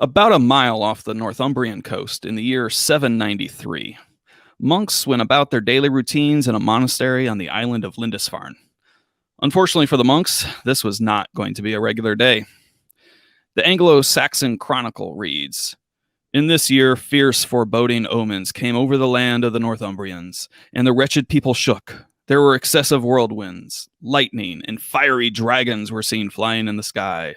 About a mile off the Northumbrian coast in the year 793, monks went about their daily routines in a monastery on the island of Lindisfarne. Unfortunately for the monks, this was not going to be a regular day. The Anglo-Saxon Chronicle reads, "In this year, fierce foreboding omens came over the land of the Northumbrians, and the wretched people shook. There were excessive whirlwinds, lightning, and fiery dragons were seen flying in the sky.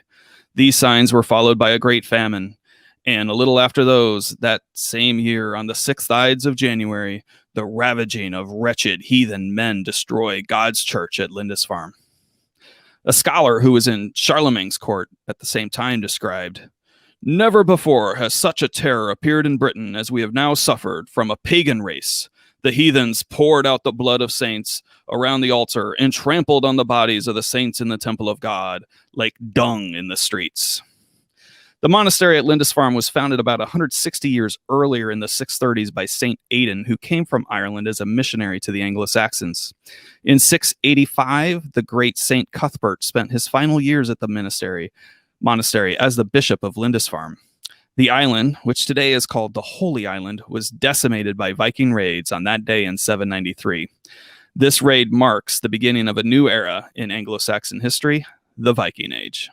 These signs were followed by a great famine, and a little after those, that same year, on the 6th Ides of January, the ravaging of wretched heathen men destroy God's church at Lindisfarne." A scholar who was in Charlemagne's court at the same time described, "Never before has such a terror appeared in Britain as we have now suffered from a pagan race. The heathens poured out the blood of saints around the altar and trampled on the bodies of the saints in the temple of God like dung in the streets." The monastery at Lindisfarne was founded about 160 years earlier in the 630s by Saint Aidan, who came from Ireland as a missionary to the Anglo-Saxons. In 685, the great Saint Cuthbert spent his final years at the monastery as the bishop of Lindisfarne. The island, which today is called the Holy Island, was decimated by Viking raids on that day in 793. This raid marks the beginning of a new era in Anglo-Saxon history, the Viking Age.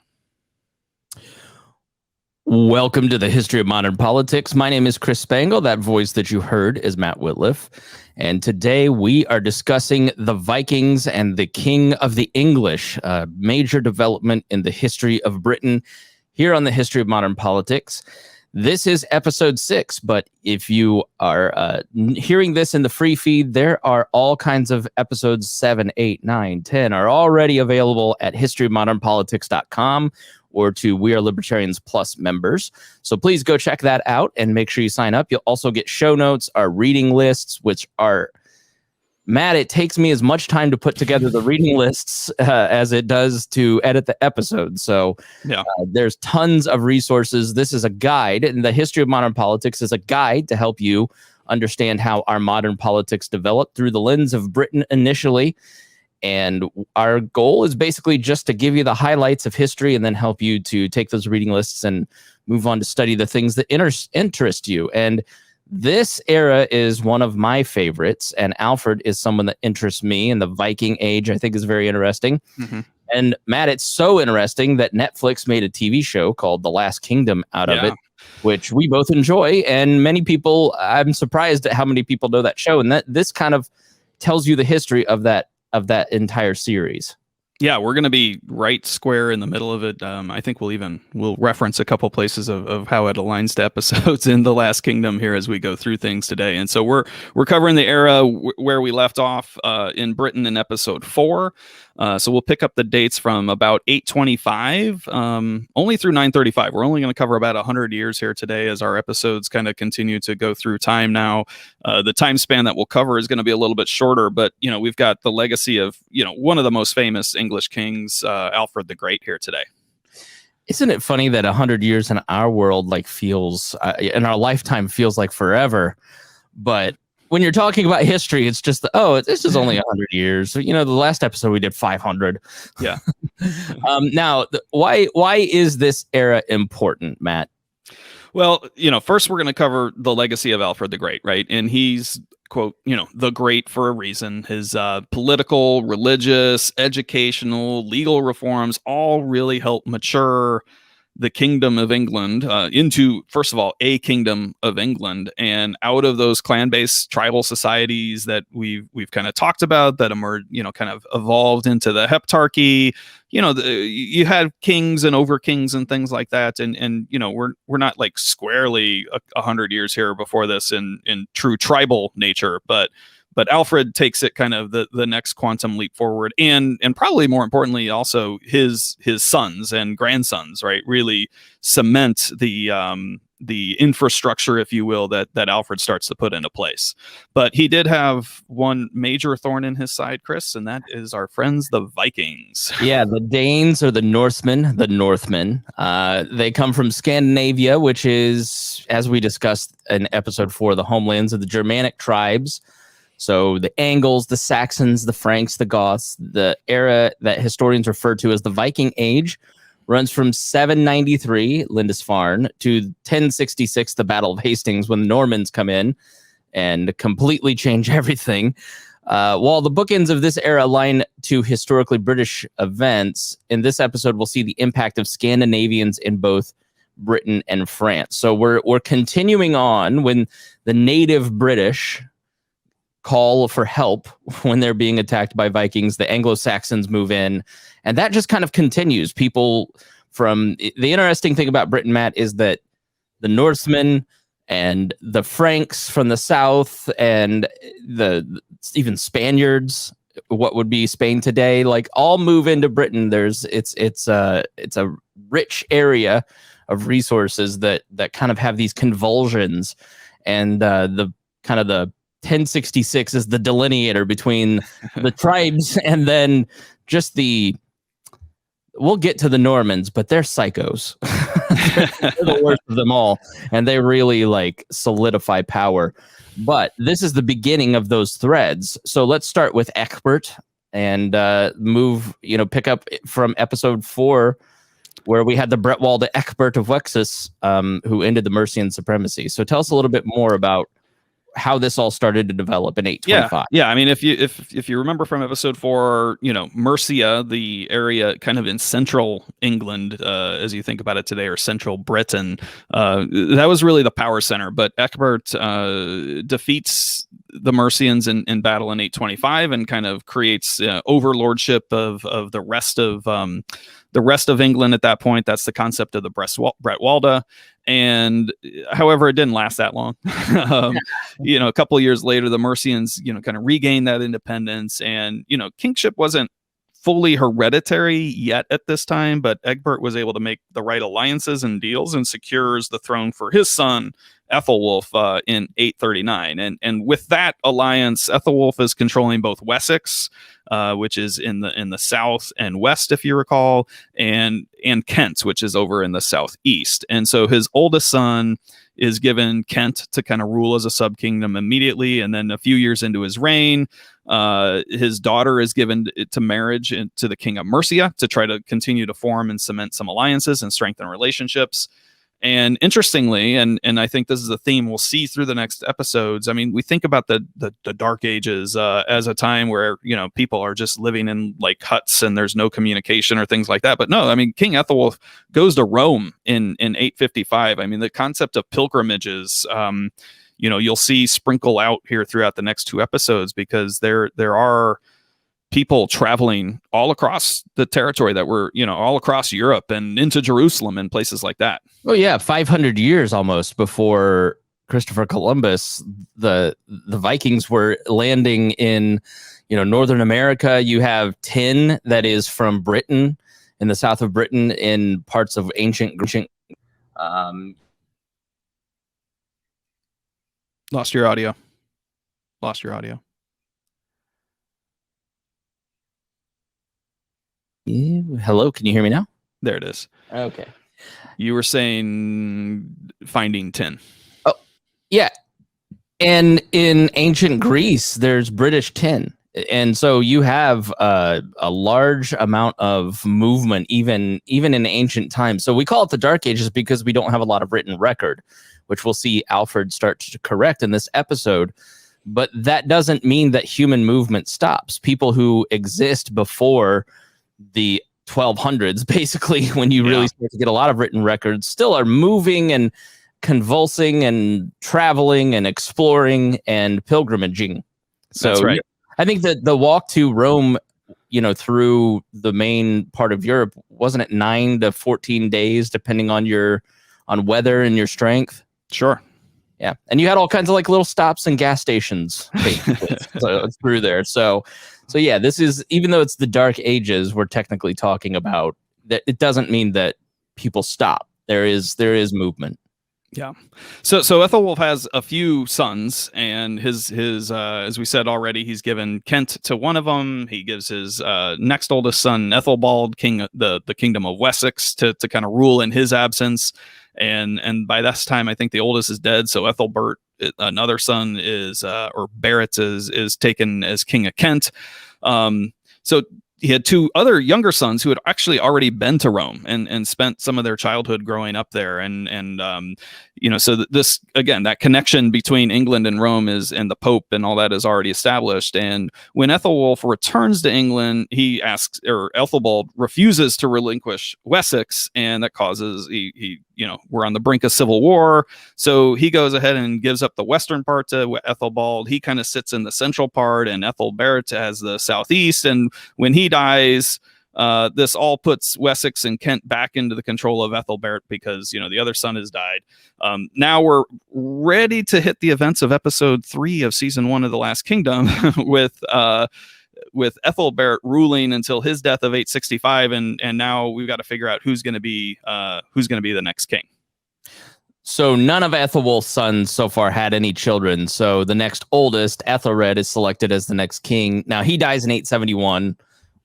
Welcome to the History of Modern Politics. My name is Chris Spangle. That voice that you heard is Matt Wittlief. And today we are discussing the Vikings and the King of the English, a major development in the history of Britain here on the History of Modern Politics. This is episode 6, but if you are hearing this in the free feed, there are all kinds of episodes 7, 8, 9, 10 are already available at historyofmodernpolitics.com or to We Are Libertarians Plus members. So please go check that out and make sure you sign up. You'll also get show notes, our reading lists, which are, Matt, it takes me as much time to put together the reading lists as it does to edit the episode. So there's tons of resources. This is a guide, and the History of Modern Politics is a guide to help you understand how our modern politics developed through the lens of Britain initially. And our goal is basically just to give you the highlights of history and then help you to take those reading lists and move on to study the things that interest you. And this era is one of my favorites, and Alfred is someone that interests me, and the Viking Age I think is very interesting. Mm-hmm. And Matt, it's so interesting that Netflix made a TV show called The Last Kingdom out of it, which we both enjoy. And many people, I'm surprised at how many people know that show. And that this kind of tells you the history of that entire series. Yeah, we're going to be right square in the middle of it. I think we'll reference a couple places of how it aligns to episodes in The Last Kingdom here as we go through things today. And so we're covering the era where we left off in Britain in episode 4. So we'll pick up the dates from about 825 only through 935. We're only going to cover about 100 years here today as our episodes kind of continue to go through time now. The time span that we'll cover is going to be a little bit shorter, but we've got the legacy of one of the most famous English kings, Alfred the Great, here today. Isn't it funny that 100 years in our world feels in our lifetime feels like forever, but when you're talking about history, it's just this is only 100 years. The last episode we did 500. Yeah. Now, why is this era important, Matt? Well, first we're going to cover the legacy of Alfred the Great, right? And he's, quote, the great for a reason. His political, religious, educational, legal reforms all really helped mature the Kingdom of England into, first of all, a Kingdom of England, and out of those clan-based tribal societies that we've kind of talked about that emerged, kind of evolved into the heptarchy. You had kings and over kings and things like that, and we're not squarely 100 years here before this in true tribal nature, but Alfred takes it kind of the next quantum leap forward, and probably more importantly, also his sons and grandsons, right, really cement the infrastructure, if you will, that Alfred starts to put into place. But he did have one major thorn in his side, Chris, and that is our friends, the Vikings. Yeah, the Danes or the Northmen. They come from Scandinavia, which is, as we discussed in episode 4, the homelands of the Germanic tribes. So the Angles, the Saxons, the Franks, the Goths, the era that historians refer to as the Viking Age, runs from 793 Lindisfarne to 1066, the Battle of Hastings, when the Normans come in and completely change everything. While the bookends of this era align to historically British events, in this episode we'll see the impact of Scandinavians in both Britain and France. So we're continuing on when the native British call for help when they're being attacked by Vikings. The Anglo-Saxons move in, and that just kind of continues. People from the interesting thing about Britain, Matt, is that the Norsemen and the Franks from the south and the even Spaniards, what would be Spain today, like all move into Britain. It's a rich area of resources that kind of have these convulsions, and the 1066 is the delineator between the tribes, and then just we'll get to the Normans, but they're psychos. They're the worst of them all, and they really like solidify power. But this is the beginning of those threads. So let's start with Egbert and pick up from episode 4, where we had the Bretwalde Egbert of Wessex, who ended the Mercian supremacy. So tell us a little bit more about how this all started to develop in 825. Yeah. I mean, if you remember from episode 4, Mercia, the area kind of in central England, as you think about it today, or central Britain, that was really the power center. But Egbert defeats the Mercians in battle in 825 and kind of creates overlordship of the rest of England at that point. That's the concept of the Bretwalde. And however, it didn't last that long. A couple of years later, the Mercians, kind of regained that independence, and, kingship wasn't fully hereditary yet at this time, but Egbert was able to make the right alliances and deals and secures the throne for his son, Ethelwulf, in 839. And with that alliance, Ethelwulf is controlling both Wessex, which is in the south and west, if you recall, and Kent, which is over in the southeast. And so his oldest son is given Kent to kind of rule as a subkingdom immediately, and then a few years into his reign, his daughter is given to marriage to the king of Mercia to try to continue to form and cement some alliances and strengthen relationships. And interestingly, and I think this is a theme we'll see through the next episodes. I mean, we think about the Dark Ages as a time where, people are just living in like huts and there's no communication or things like that. But no, I mean, King Ethelwulf goes to Rome in 855. I mean, the concept of pilgrimages, you'll see sprinkle out here throughout the next 2 episodes, because there are people traveling all across the territory that were, all across Europe and into Jerusalem and places like that. Oh yeah, 500 years almost before Christopher Columbus, the Vikings were landing in, Northern America. You have tin that is from Britain, in the south of Britain, in parts of ancient. Lost your audio. Hello, can you hear me now? There it is. Okay. You were saying finding tin. Oh, yeah. And in ancient Greece, there's British tin. And so you have a large amount of movement, even in ancient times. So we call it the Dark Ages because we don't have a lot of written record, which we'll see Alfred start to correct in this episode. But that doesn't mean that human movement stops. People who exist before the 1200s, basically, when you really start to get a lot of written records, still are moving and convulsing and traveling and exploring and pilgrimaging. So that's right. I think that the walk to Rome, through the main part of Europe, wasn't it 9 to 14 days, depending on weather and your strength? Sure. Yeah. And you had all kinds of like little stops and gas stations through there. So yeah, this is, even though it's the Dark Ages, we're technically talking about that. It doesn't mean that people stop. There is movement. Yeah. So Ethelwulf has a few sons, and his as we said already, he's given Kent to one of them. He gives his next oldest son, Ethelbald, the kingdom of Wessex, to kind of rule in his absence. And by this time, I think the oldest is dead. So Ethelbert, another son, or Barrett is taken as king of Kent. So two other younger sons who had actually already been to Rome and spent some of their childhood growing up there. So this, again, that connection between England and Rome and the Pope and all that is already established. And when Ethelwulf returns to England, Ethelbald refuses to relinquish Wessex, and that causes we're on the brink of civil war. So he goes ahead and gives up the western part to Ethelbald. He kind of sits in the central part, and Ethelbert has the southeast. And when he dies, this all puts Wessex and Kent back into the control of Ethelbert because, the other son has died. Now we're ready to hit the events of episode 3 of season 1 of The Last Kingdom with Ethelbert ruling until his death of 865. And now we've got to figure out who's going to be the next king. So none of Ethelwulf's sons so far had any children. So the next oldest, Ethelred, is selected as the next king. Now he dies in 871,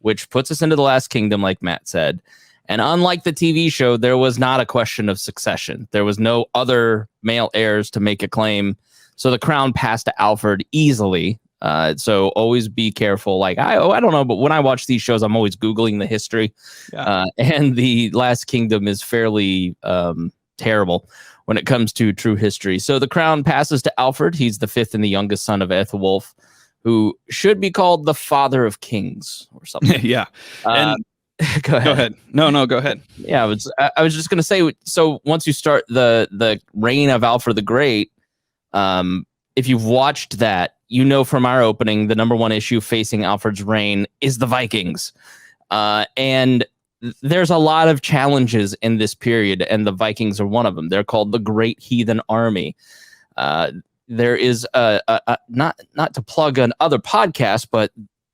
which puts us into the Last Kingdom, like Matt said. And unlike the TV show, there was not a question of succession. There was no other male heirs to make a claim. So the crown passed to Alfred easily. So always be careful. Like, I don't know, but when I watch these shows, I'm always Googling the history. Yeah. And the Last Kingdom is fairly terrible when it comes to true history. So the crown passes to Alfred. He's the 5th and the youngest son of Ethelwulf, who should be called the Father of Kings or something. Yeah. Go ahead. No, go ahead. Yeah, I was just going to say, so once you start the reign of Alfred the Great, if you've watched that, from our opening, the number one issue facing Alfred's reign is the Vikings. And there's a lot of challenges in this period, and the Vikings are one of them. They're called the Great Heathen Army. There is not to plug another podcast, but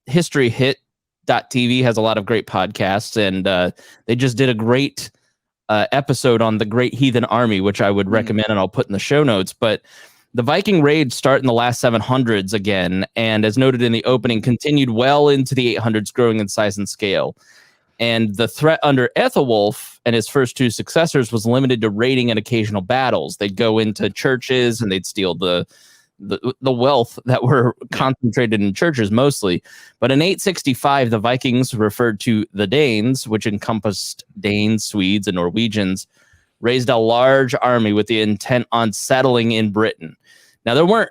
HistoryHit.tv has a lot of great podcasts, and they just did a great episode on the Great Heathen Army, which I would recommend, and I'll put in the show notes. But the Viking Raids start in the last 700s again, and as noted in the opening, continued well into the 800s, growing in size and scale. And the threat under Ethelwulf and his first 2 successors was limited to raiding and occasional battles. They'd go into churches and they'd steal the wealth that were concentrated in churches mostly. But in 865, the Vikings, referred to the Danes, which encompassed Danes, Swedes, and Norwegians, raised a large army with the intent on settling in Britain. Now, there weren't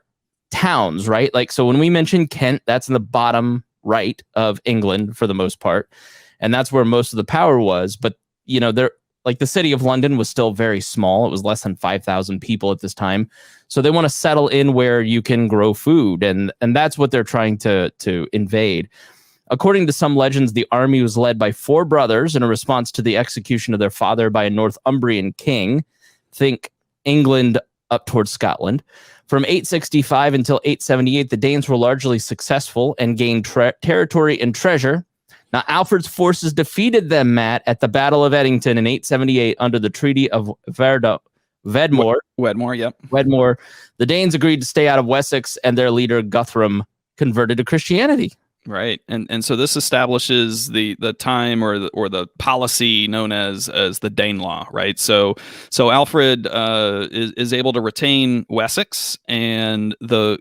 towns, right? So when we mention Kent, that's in the bottom right of England for the most part. And that's where most of the power was. But, the city of London was still very small. It was less than 5,000 people at this time. So they want to settle in where you can grow food. And that's what they're trying to invade. According to some legends, the army was led by 4 brothers in a response to the execution of their father by a Northumbrian king. Think England up towards Scotland. From 865 until 878, the Danes were largely successful and gained territory and treasure. Now, Alfred's forces defeated them, Matt, at the Battle of Edington in 878 under the Treaty of Wedmore. Yep. Wedmore. The Danes agreed to stay out of Wessex, and their leader, Guthrum, converted to Christianity. Right. And so this establishes the time or the policy known as the Dane Law, right? So Alfred is able to retain Wessex, and the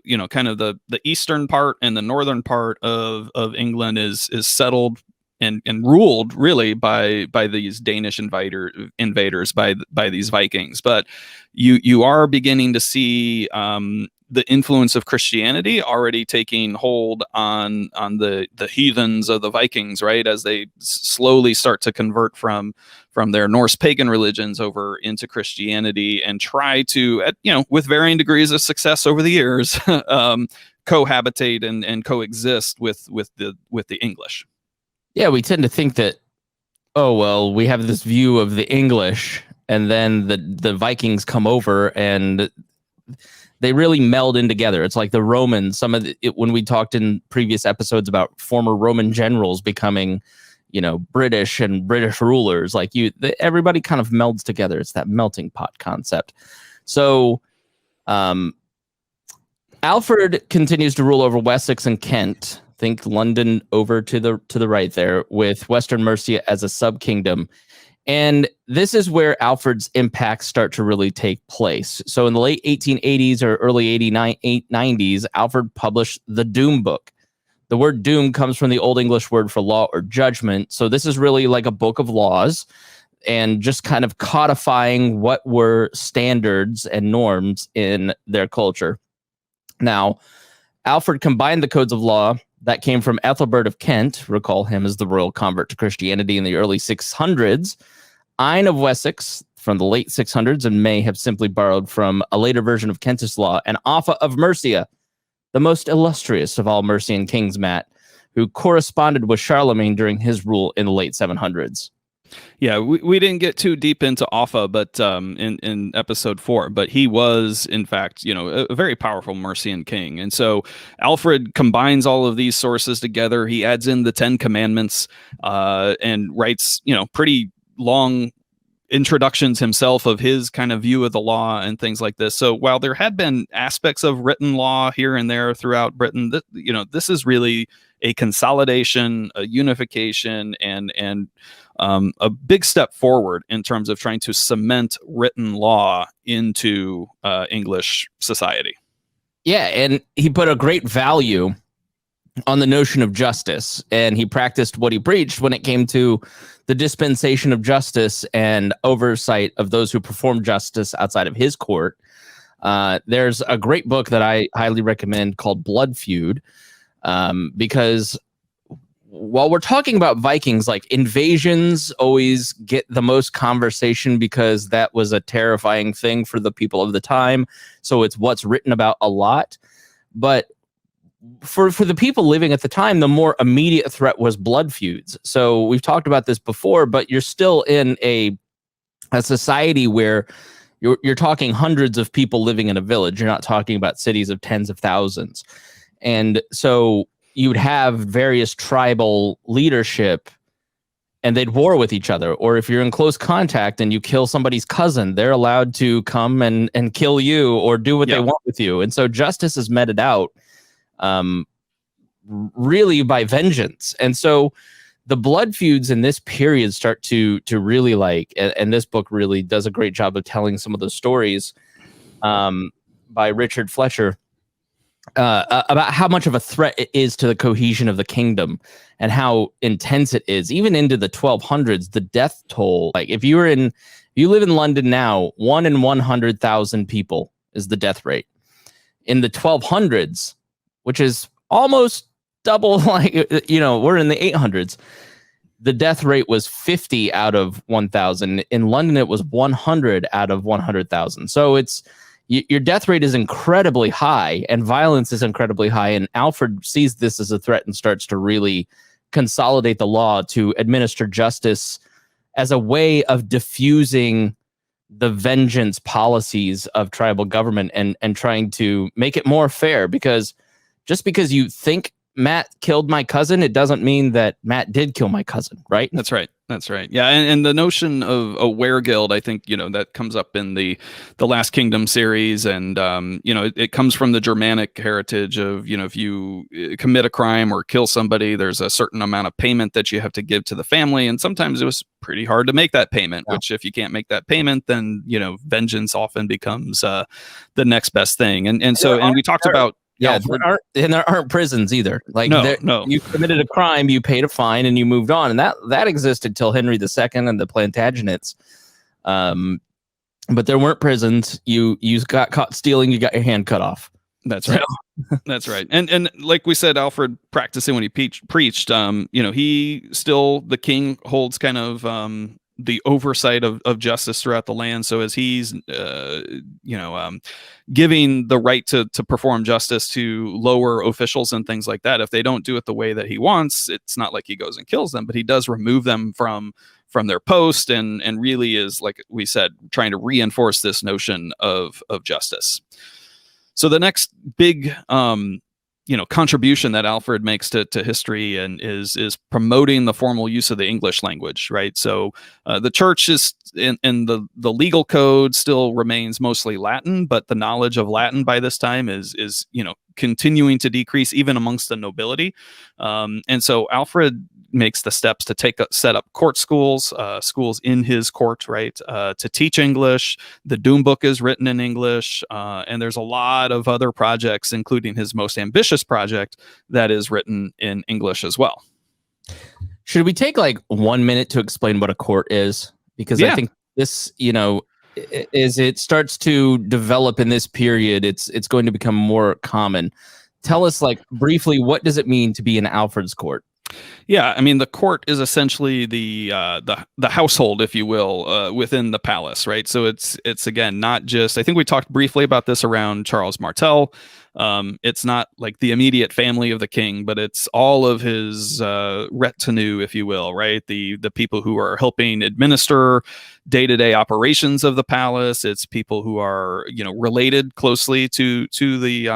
eastern part and the northern part of England is settled and ruled really by these Danish invaders, by these Vikings. But you are beginning to see the influence of Christianity already taking hold on the heathens of the Vikings, right? As they slowly start to convert from their Norse pagan religions over into Christianity and try to, with varying degrees of success over the years, cohabitate and coexist with the English. Yeah, we tend to think that, we have this view of the English, and then the Vikings come over and they really meld in together. It's like the Romans. When we talked in previous episodes about former Roman generals becoming, British and British rulers, everybody kind of melds together. It's that melting pot concept. So, Alfred continues to rule over Wessex and Kent. Think London over to the right there, with Western Mercia as a sub-kingdom. And this is where Alfred's impacts start to really take place. So in the late 1880s or early 1890s, Alfred published the Doom Book. The word doom comes from the Old English word for law or judgment. So this is really like a book of laws and just kind of codifying what were standards and norms in their culture. Now, Alfred combined the codes of law that came from Ethelbert of Kent, recall him as the royal convert to Christianity in the early 600s, Ine of Wessex from the late 600s, and may have simply borrowed from a later version of Kentish law, and Offa of Mercia, the most illustrious of all Mercian kings, Matt, who corresponded with Charlemagne during his rule in the late 700s. Yeah, we didn't get too deep into Offa, but in episode 4, but he was, in fact, a very powerful Mercian king. And so Alfred combines all of these sources together. He adds in the 10 Commandments and writes, pretty long introductions himself of his kind of view of the law and things like this. So while there had been aspects of written law here and there throughout Britain, this is really a consolidation, a unification, and a big step forward in terms of trying to cement written law into English society. Yeah, and he put a great value on the notion of justice, and he practiced what he preached when it came to the dispensation of justice and oversight of those who perform justice outside of his court. There's a great book that I highly recommend called Blood Feud, because while we're talking about Vikings, like, invasions always get the most conversation because that was a terrifying thing for the people of the time. So it's what's written about a lot. But for the people living at the time, the more immediate threat was blood feuds. So we've talked about this before, but you're still in a society where you're talking hundreds of people living in a village. You're not talking about cities of tens of thousands. And so you would have various tribal leadership, and they'd war with each other. Or if you're in close contact and you kill somebody's cousin, they're allowed to come and kill you or do what they want with you. And so justice is meted out really by vengeance. And so the blood feuds in this period start to really, like, and this book really does a great job of telling some of those stories by Richard Fletcher, about how much of a threat it is to the cohesion of the kingdom and how intense it is. Even into the 1200s, the death toll, like, if you live in London now, 1 in 100,000 people is the death rate. In the 1200s, which is almost double, like, we're in the 800s, the death rate was 50 out of 1,000. In London, it was 100 out of 100,000. So your death rate is incredibly high, and violence is incredibly high. And Alfred sees this as a threat and starts to really consolidate the law to administer justice as a way of diffusing the vengeance policies of tribal government and trying to make it more fair. Because just because you think Matt killed my cousin, it doesn't mean that Matt did kill my cousin, right? That's right. Yeah, and the notion of a weregild, I think, that comes up in the Last Kingdom series, and it comes from the Germanic heritage of, if you commit a crime or kill somebody, there's a certain amount of payment that you have to give to the family, and sometimes it was pretty hard to make that payment. Yeah. Which, if you can't make that payment, then vengeance often becomes the next best thing. And we talked about. Yeah, there aren't prisons either. Like, no. You committed a crime, you paid a fine, and you moved on, and that existed till Henry II and the Plantagenets. But there weren't prisons. You got caught stealing, you got your hand cut off. That's right. That's right. And like we said, Alfred practicing when he preached. He still, the king holds kind of the oversight of justice throughout the land. So as he's, giving the right to perform justice to lower officials and things like that, if they don't do it the way that he wants, it's not like he goes and kills them, but he does remove them from their post and really is, like we said, trying to reinforce this notion of justice. So the next big, contribution that Alfred makes to history and is promoting the formal use of the English language, right? So the church is in the legal code still remains mostly Latin, but the knowledge of Latin by this time is continuing to decrease even amongst the nobility. And so Alfred makes the steps to set up court schools, schools in his court, right, to teach English. The Doom Book is written in English, and there's a lot of other projects, including his most ambitious project, that is written in English as well. Should we take like 1 minute to explain what a court is? Because I think this, as it starts to develop in this period, it's going to become more common. Tell us, like, briefly, what does it mean to be in Alfred's court? Yeah, I mean, the court is essentially the household, if you will, within the palace, right? So it's again not just. I think we talked briefly about this around Charles Martel. It's not like the immediate family of the king, but it's all of his retinue, if you will, right? The people who are helping administer day-to-day operations of the palace. It's people who are, related closely to the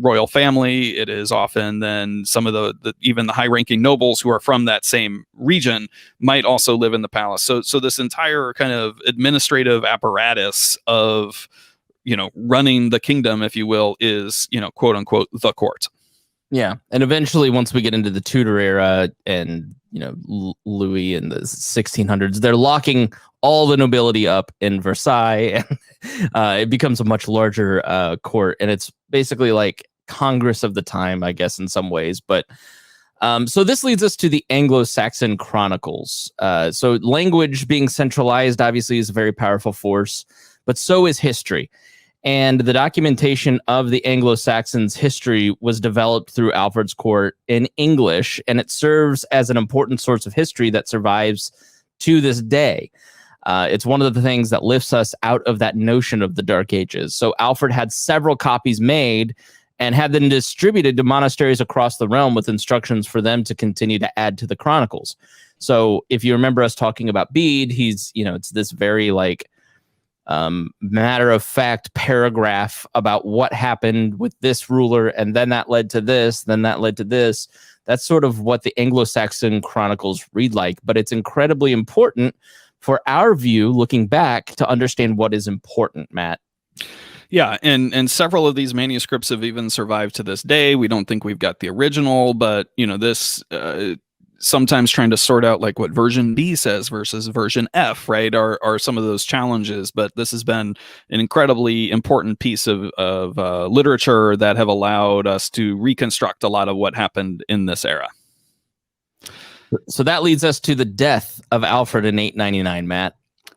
royal family. It is often then some of the even the high-ranking nobles who are from that same region might also live in the palace. So this entire kind of administrative apparatus of running the kingdom, if you will, is, quote unquote, the court. Yeah. And eventually, once we get into the Tudor era and, Louis in the 1600s, they're locking all the nobility up in Versailles. And it becomes a much larger court. And it's basically like Congress of the time, I guess, in some ways. But so this leads us to the Anglo-Saxon Chronicles. So language being centralized, obviously, is a very powerful force, but so is history. And the documentation of the Anglo-Saxons' history was developed through Alfred's court in English, and it serves as an important source of history that survives to this day. It's one of the things that lifts us out of that notion of the Dark Ages. So Alfred had several copies made and had them distributed to monasteries across the realm with instructions for them to continue to add to the chronicles. So if you remember us talking about Bede, he's, it's this very matter-of-fact paragraph about what happened with this ruler, and then that led to this, then that led to this. That's sort of what the Anglo-Saxon Chronicles read like, but it's incredibly important for our view, looking back, to understand what is important, Matt. Yeah, and several of these manuscripts have even survived to this day. We don't think we've got the original, but, this... sometimes trying to sort out like what version B says versus version F, right, are some of those challenges. But this has been an incredibly important piece of literature that have allowed us to reconstruct a lot of what happened in this era. So that leads us to the death of Alfred in 899, Matt.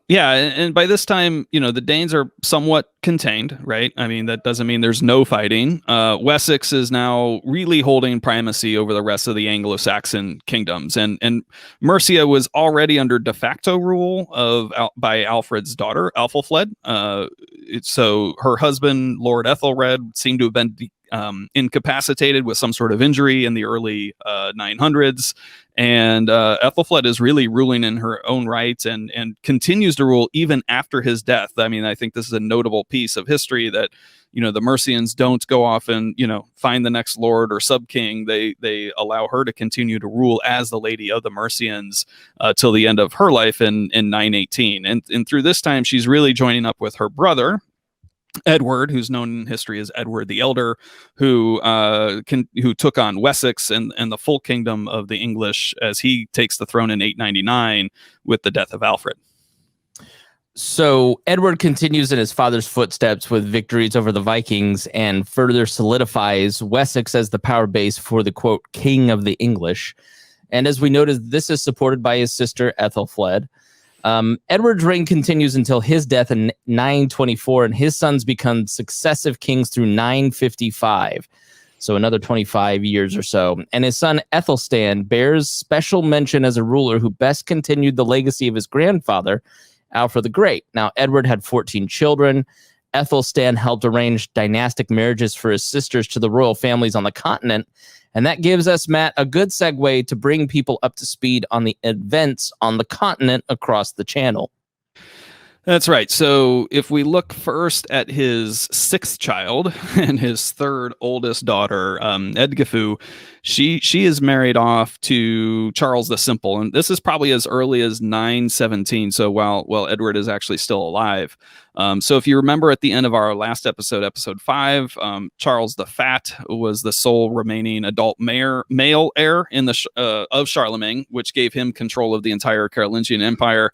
Yeah, and by this time, the Danes are somewhat contained, right? I mean, that doesn't mean there's no fighting. Wessex is now really holding primacy over the rest of the Anglo-Saxon kingdoms, and Mercia was already under de facto rule by Alfred's daughter, Aethelflaed. So her husband, Lord Ethelred, seemed to have been incapacitated with some sort of injury in the early 900s. And Ethelflaed is really ruling in her own right and continues to rule even after his death. I mean, I think this is a notable piece of history that, the Mercians don't go off and, find the next lord or sub-king. They allow her to continue to rule as the Lady of the Mercians till the end of her life in 918. And through this time, she's really joining up with her brother, Edward, who's known in history as Edward the Elder, who took on Wessex and the full kingdom of the English as he takes the throne in 899 with the death of Alfred. So Edward continues in his father's footsteps with victories over the Vikings and further solidifies Wessex as the power base for the, quote, King of the English. And as we noted, this is supported by his sister Aethelflaed. Edward's reign continues until his death in 924, and his sons become successive kings through 955. So another 25 years or so. And his son Aethelstan bears special mention as a ruler who best continued the legacy of his grandfather, Alfred the Great. Now, Edward had 14 children. Aethelstan helped arrange dynastic marriages for his sisters to the royal families on the continent. And that gives us, Matt, a good segue to bring people up to speed on the events on the continent across the channel. That's right. So if we look first at his sixth child and his third oldest daughter, Edgath, she is married off to Charles the Simple, and this is probably as early as 917. So while Edward is actually still alive. So if you remember at the end of our last episode, episode 5, Charles the Fat was the sole remaining adult male heir in the of Charlemagne, which gave him control of the entire Carolingian Empire.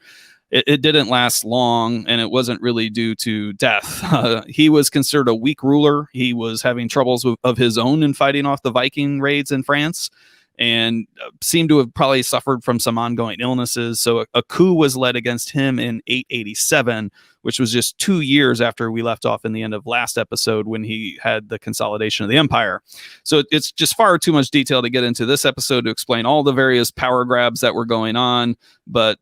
It didn't last long, and it wasn't really due to death. He was considered a weak ruler. He was having troubles of his own in fighting off the Viking raids in France, and seemed to have probably suffered from some ongoing illnesses. So a coup was led against him in 887, which was just 2 years after we left off in the end of last episode when he had the consolidation of the empire. So it's just far too much detail to get into this episode to explain all the various power grabs that were going on. But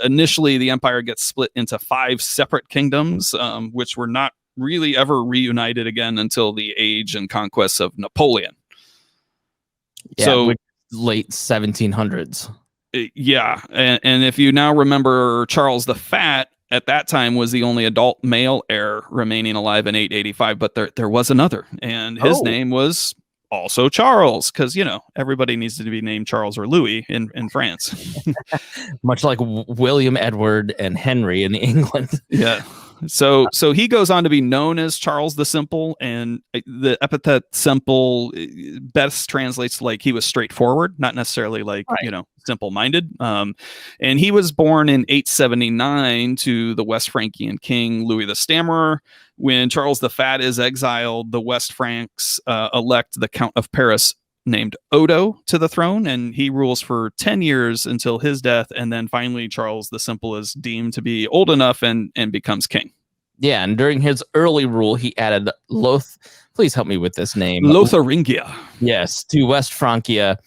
initially, the empire gets split into 5 separate kingdoms, which were not really ever reunited again until the age and conquests of Napoleon. Yeah, so late 1700s. Yeah. And if you now remember, Charles the Fat at that time was the only adult male heir remaining alive in 885, but there was another, and his name was also Charles, because, you know, everybody needs to be named Charles or Louis in France. Much like William, Edward, and Henry in England. Yeah. So he goes on to be known as Charles the Simple, and the epithet simple best translates like he was straightforward, not necessarily like, you know, simple-minded. And he was born in 879 to the West Frankian king Louis the Stammerer. When Charles the Fat is exiled, the West Franks elect the Count of Paris named Odo to the throne, and he rules for 10 years until his death, and then finally Charles the Simple is deemed to be old enough and becomes king. Yeah, and during his early rule, he added please help me with this name. Lotharingia. Yes, to West Francia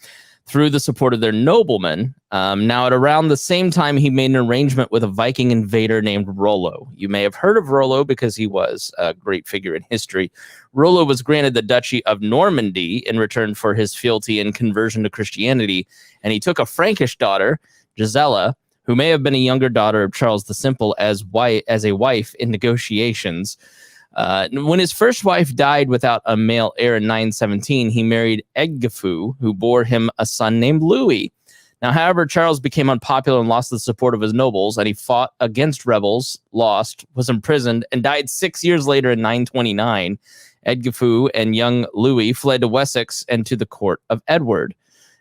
through the support of their noblemen. Now, at around the same time, he made an arrangement with a Viking invader named Rolo. You may have heard of Rolo because he was a great figure in history. Rolo was granted the Duchy of Normandy in return for his fealty and conversion to Christianity, and he took a Frankish daughter, Gisela, who may have been a younger daughter of Charles the Simple, as a wife in negotiations. When his first wife died without a male heir in 917, he married Edgath, who bore him a son named Louis. Now, however, Charles became unpopular and lost the support of his nobles, and he fought against rebels, lost, was imprisoned, and died 6 years later in 929. Edgath and young Louis fled to Wessex and to the court of Edward.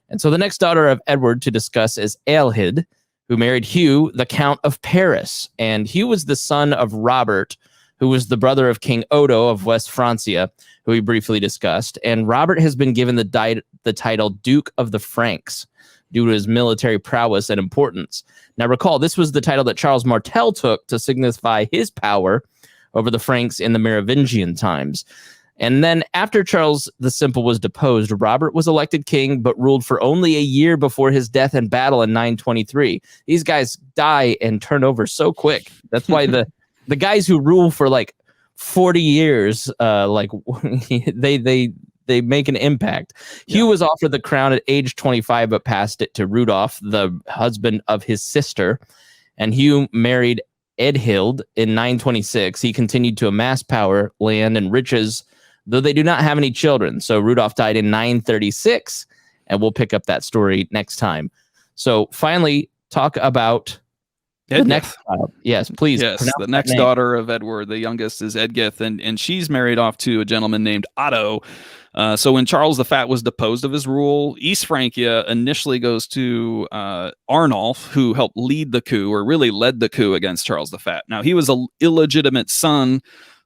And so the next daughter of Edward to discuss is Ealhid, who married Hugh, the Count of Paris. And Hugh was the son of Robert, who was the brother of King Odo of West Francia, who we briefly discussed. And Robert has been given the title Duke of the Franks due to his military prowess and importance. Now recall, this was the title that Charles Martel took to signify his power over the Franks in the Merovingian times. And then after Charles the Simple was deposed, Robert was elected king, but ruled for only a year before his death in battle in 923. These guys die and turn over so quick. That's why the guys who rule for like 40 years, they make an impact. Yeah. Hugh was offered the crown at age 25, but passed it to Rudolf, the husband of his sister. And Hugh married Edhild in 926. He continued to amass power, land, and riches, though they do not have any children. So Rudolf died in 936, and we'll pick up that story next time. So finally, talk about the next child. Yes, please. Yes, the next daughter of Edward, the youngest, is Edgath, and she's married off to a gentleman named Otto. So when Charles the Fat was deposed of his rule, East Francia initially goes to Arnulf, who helped lead the coup, or really led the coup against Charles the Fat. Now, he was an illegitimate son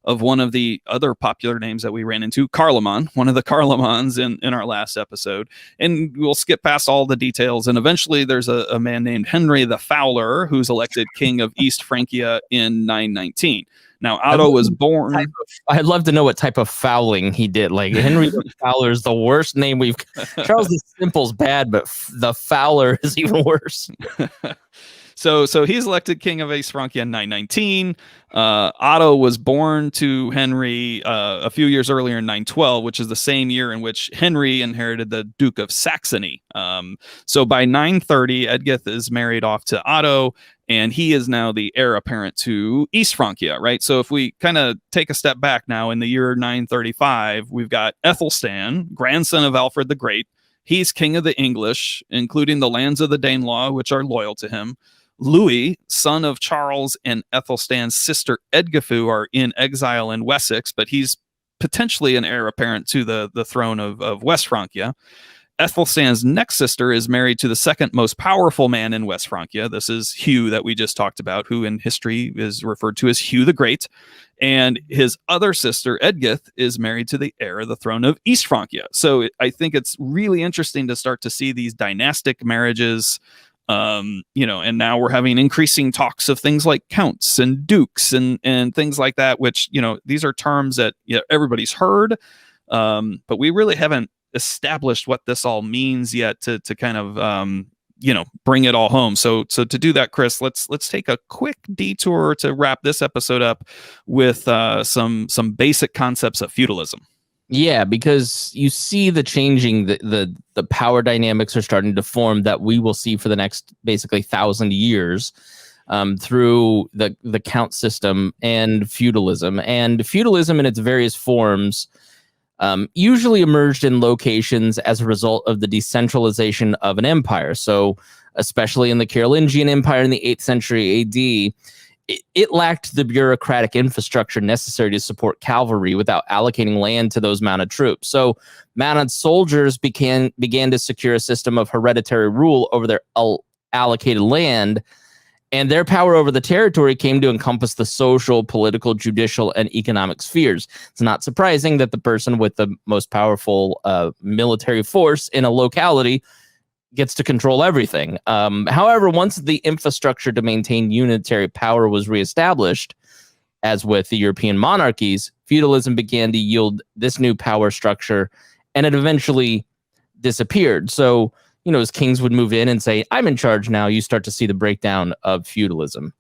of one of the other popular names that we ran into, Carloman, one of the Carlomans in our last episode. And we'll skip past all the details. And eventually there's a man named Henry the Fowler, who's elected king of East Francia in 919. Now, Otto was born... I'd love to know what type of fouling he did. Like, Henry the Fowler is the worst name we've... Charles the Simple's bad, but the Fowler is even worse. So he's elected king of East Francia in 919. Otto was born to Henry a few years earlier in 912, which is the same year in which Henry inherited the Duke of Saxony. So by 930, Edgath is married off to Otto, and he is now the heir apparent to East Francia, right? So if we kind of take a step back now, in the year 935, we've got Ethelstan, grandson of Alfred the Great. He's king of the English, including the lands of the Dane Law, which are loyal to him. Louis, son of Charles and Ethelstan's sister Edgath, are in exile in Wessex, but he's potentially an heir apparent to the throne of West Francia. Ethelstan's next sister is married to the second most powerful man in West Francia. This is Hugh that we just talked about, who in history is referred to as Hugh the Great. And his other sister, Edgath, is married to the heir of the throne of East Francia. So I think it's really interesting to start to see these dynastic marriages, and now we're having increasing talks of things like counts and dukes and things like that, which, these are terms that everybody's heard, but we really haven't established what this all means yet to kind of bring it all home. So to do that, Chris, let's take a quick detour to wrap this episode up with some basic concepts of feudalism. Yeah, because you see the changing, the power dynamics are starting to form that we will see for the next basically 1,000 years through the count system and feudalism. And feudalism in its various forms usually emerged in locations as a result of the decentralization of an empire. So especially in the Carolingian Empire in the 8th century AD, it lacked the bureaucratic infrastructure necessary to support cavalry without allocating land to those mounted troops. So mounted soldiers began to secure a system of hereditary rule over their allocated land, and their power over the territory came to encompass the social, political, judicial, and economic spheres. It's not surprising that the person with the most powerful military force in a locality gets to control everything. However, once the infrastructure to maintain unitary power was reestablished, as with the European monarchies, feudalism began to yield this new power structure, and it eventually disappeared. So, as kings would move in and say, I'm in charge now, you start to see the breakdown of feudalism.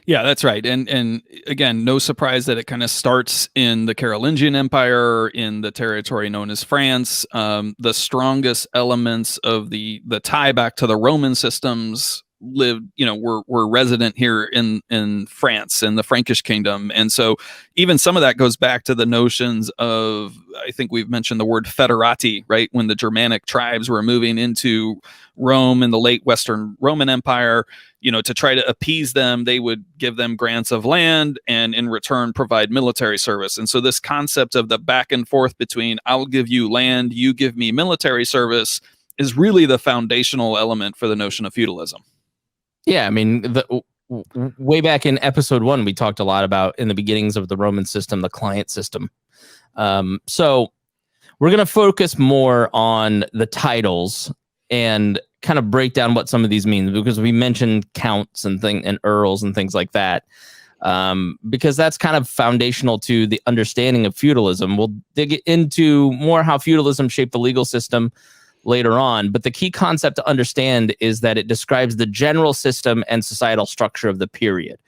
Yeah, that's right. And again, no surprise that it kind of starts in the Carolingian Empire, in the territory known as France. The strongest elements of the tie back to the Roman systems were resident here in France and the Frankish kingdom. And so even some of that goes back to the notions of, I think we've mentioned the word federati, right? When the Germanic tribes were moving into Rome in the late Western Roman Empire, to try to appease them, they would give them grants of land and in return provide military service. And so this concept of the back and forth between I'll give you land, you give me military service is really the foundational element for the notion of feudalism. Yeah, I mean, way back in episode 1, we talked a lot about, in the beginnings of the Roman system, the client system. So we're going to focus more on the titles and kind of break down what some of these mean, because we mentioned counts and earls and things like that, because that's kind of foundational to the understanding of feudalism. We'll dig into more how feudalism shaped the legal system later on, but the key concept to understand is that it describes the general system and societal structure of the period.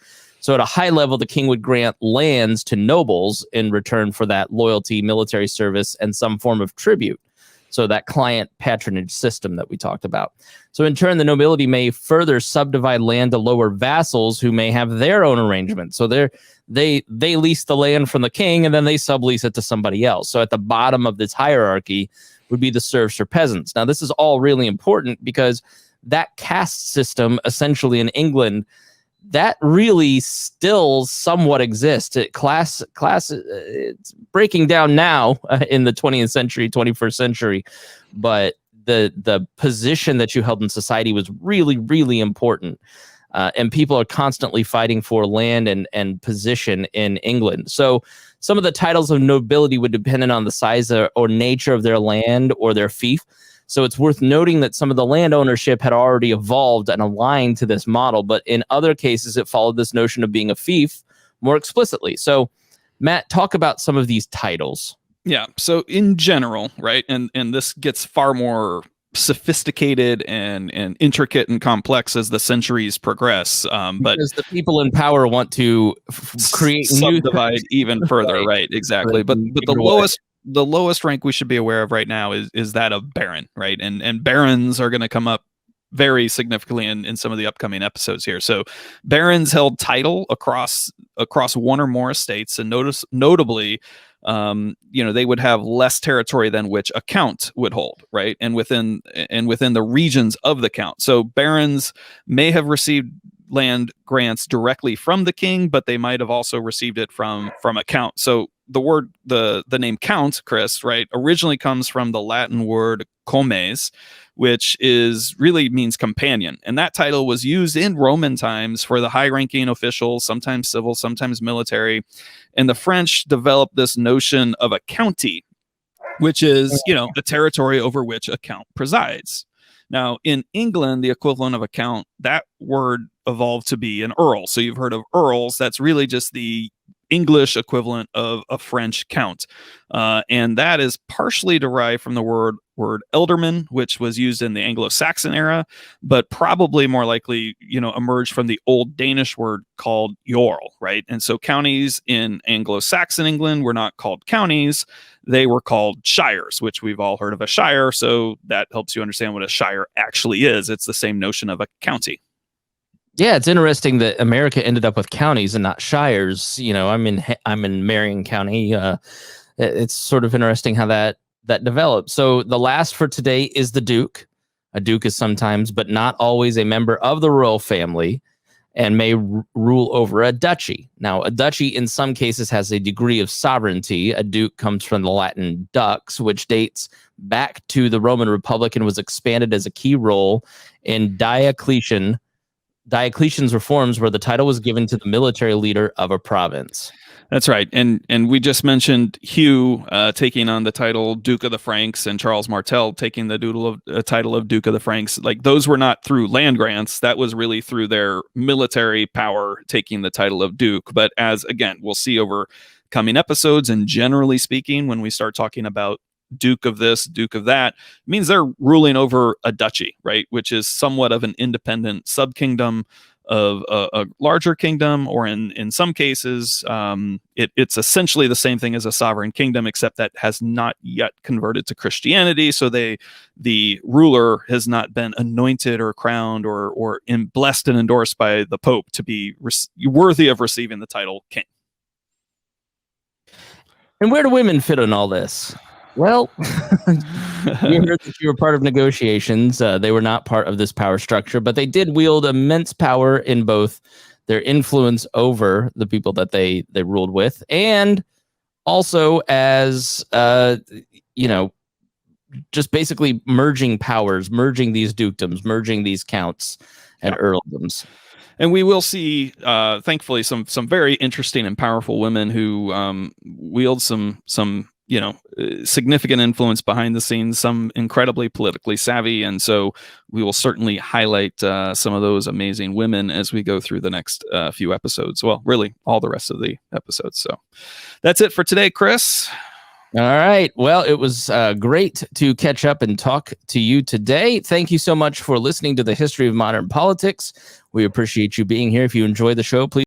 So at a high level, the king would grant lands to nobles in return for that loyalty, military service, and some form of tribute. So that client patronage system that we talked about. So in turn, the nobility may further subdivide land to lower vassals who may have their own arrangements. So they lease the land from the king and then they sublease it to somebody else. So at the bottom of this hierarchy would be the serfs or peasants. Now, this is all really important because that caste system, essentially in England, that really still somewhat exists. Class, it's breaking down now in the 20th century, 21st century, but the position that you held in society was really, really important. And people are constantly fighting for land and position in England. So some of the titles of nobility would depend on the size or nature of their land or their fief. So it's worth noting that some of the land ownership had already evolved and aligned to this model, but in other cases, it followed this notion of being a fief more explicitly. So, Matt, talk about some of these titles. Yeah. So in general, right, and this gets far more sophisticated and intricate and complex as the centuries progress. But because the people in power want to create subdivide even further, right? Exactly. But the lowest rank we should be aware of right now is that of baron, right? And barons are going to come up very significantly in some of the upcoming episodes here. So barons held title across one or more estates, and notably, they would have less territory than which a count would hold, right? And within the regions of the count. So barons may have received land grants directly from the king, but they might have also received it from a count. So the name count, Chris, right, originally comes from the Latin word comes, which really means companion. And that title was used in Roman times for the high-ranking officials, sometimes civil, sometimes military. And the French developed this notion of a county, which is, the territory over which a count presides. Now, in England, the equivalent of a count, that word evolved to be an earl. So you've heard of earls. That's really just the English equivalent of a French count. And that is partially derived from the word elderman, which was used in the Anglo-Saxon era, but probably more likely, emerged from the old Danish word called jarl, right? And so counties in Anglo-Saxon England were not called counties. They were called shires, which we've all heard of a shire. So that helps you understand what a shire actually is. It's the same notion of a county. Yeah, it's interesting that America ended up with counties and not shires. I'm in Marion County. It's sort of interesting how that developed. So the last for today is the Duke. A Duke is sometimes, but not always, a member of the royal family and may rule over a duchy. Now, a duchy in some cases has a degree of sovereignty. A duke comes from the Latin dux, which dates back to the Roman Republic and was expanded as a key role in Diocletian's reforms, where the title was given to the military leader of a province. That's right. And we just mentioned Hugh taking on the title Duke of the Franks, and Charles Martel taking the title of Duke of the Franks. Like, those were not through land grants. That was really through their military power taking the title of Duke. But as, again, we'll see over coming episodes, and generally speaking, when we start talking about Duke of this, Duke of that, it means they're ruling over a duchy, right? Which is somewhat of an independent subkingdom of a larger kingdom, or in some cases, it's essentially the same thing as a sovereign kingdom, except that has not yet converted to Christianity. So the ruler has not been anointed or crowned or blessed and endorsed by the Pope to be worthy of receiving the title king. And where do women fit in all this? Well, you heard that you were part of negotiations. They were not part of this power structure, but they did wield immense power in both their influence over the people that they ruled with, and also as, just basically merging powers, merging these dukedoms, merging these counts and earldoms. And we will see, thankfully, some very interesting and powerful women who wield some significant influence behind the scenes, some incredibly politically savvy. And so we will certainly highlight some of those amazing women as we go through the next few episodes. Well, really all the rest of the episodes. So that's it for today, Chris. All right. Well, it was great to catch up and talk to you today. Thank you so much for listening to the History of Modern Politics. We appreciate you being here. If you enjoyed the show, please